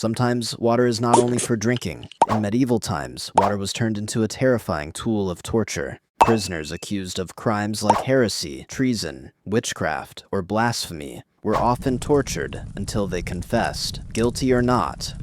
Sometimes, water is not only for drinking. In medieval times, water was turned into a terrifying tool of torture. Prisoners accused of crimes like heresy, treason, witchcraft, or blasphemy were often tortured until they confessed, guilty or not.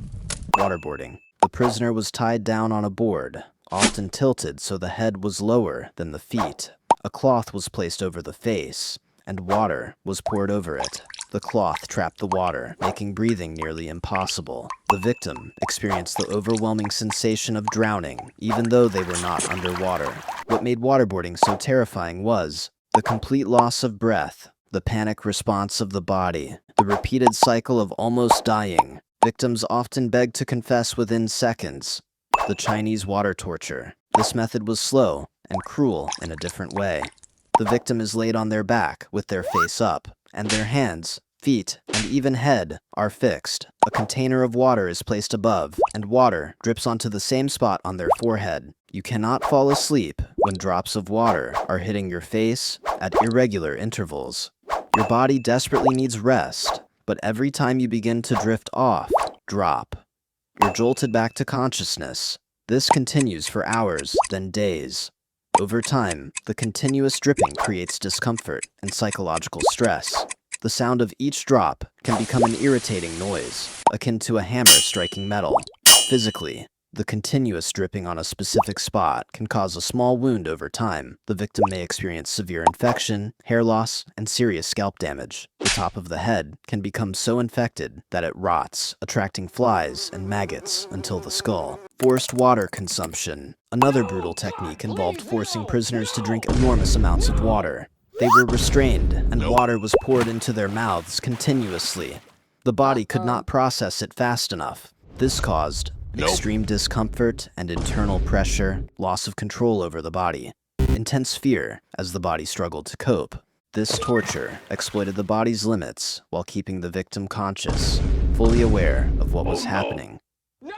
Waterboarding. The prisoner was tied down on a board, often tilted so the head was lower than the feet. A cloth was placed over the face, and water was poured over it. The cloth trapped the water, making breathing nearly impossible. The victim experienced the overwhelming sensation of drowning, even though they were not underwater. What made waterboarding so terrifying was the complete loss of breath, the panic response of the body, the repeated cycle of almost dying. Victims often begged to confess within seconds. The Chinese water torture. This method was slow and cruel in a different way. The victim is laid on their back with their face up, and their hands, feet, and even head are fixed. A container of water is placed above, and water drips onto the same spot on their forehead. You cannot fall asleep when drops of water are hitting your face at irregular intervals. Your body desperately needs rest, but every time you begin to drift off, drop. You're jolted back to consciousness. This continues for hours, then days. Over time, the continuous dripping creates discomfort and psychological stress. The sound of each drop can become an irritating noise, akin to a hammer striking metal. Physically, the continuous dripping on a specific spot can cause a small wound over time. The victim may experience severe infection, hair loss, and serious scalp damage. The top of the head can become so infected that it rots, attracting flies and maggots until the skull. Forced water consumption. Another brutal technique involved forcing prisoners to drink enormous amounts of water. They were restrained, and water was poured into their mouths continuously. The body could not process it fast enough. This caused extreme discomfort and internal pressure, loss of control over the body, intense fear as the body struggled to cope. This torture exploited the body's limits while keeping the victim conscious, fully aware of what was happening.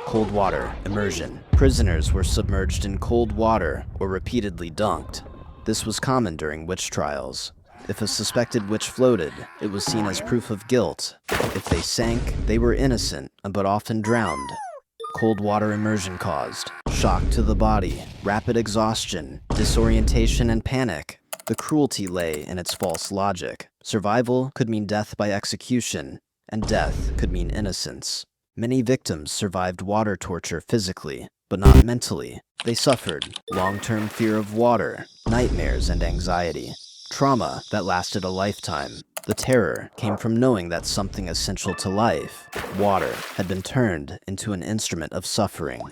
Cold water immersion. Prisoners were submerged in cold water or repeatedly dunked. This was common during witch trials. If a suspected witch floated, it was seen as proof of guilt. If they sank, they were innocent, but often drowned. Cold water immersion caused shock to the body, rapid exhaustion, disorientation, and panic. The cruelty lay in its false logic. Survival could mean death by execution, and death could mean innocence. Many victims survived water torture physically, but not mentally. They suffered long-term fear of water, nightmares, and anxiety. Trauma that lasted a lifetime. The terror came from knowing that something essential to life, water, had been turned into an instrument of suffering.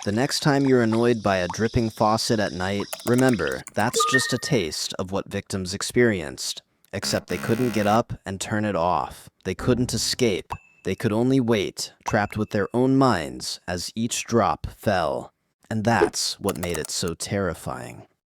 The next time you're annoyed by a dripping faucet at night, remember, that's just a taste of what victims experienced. Except they couldn't get up and turn it off. They couldn't escape. They could only wait, trapped with their own minds as each drop fell. And that's what made it so terrifying.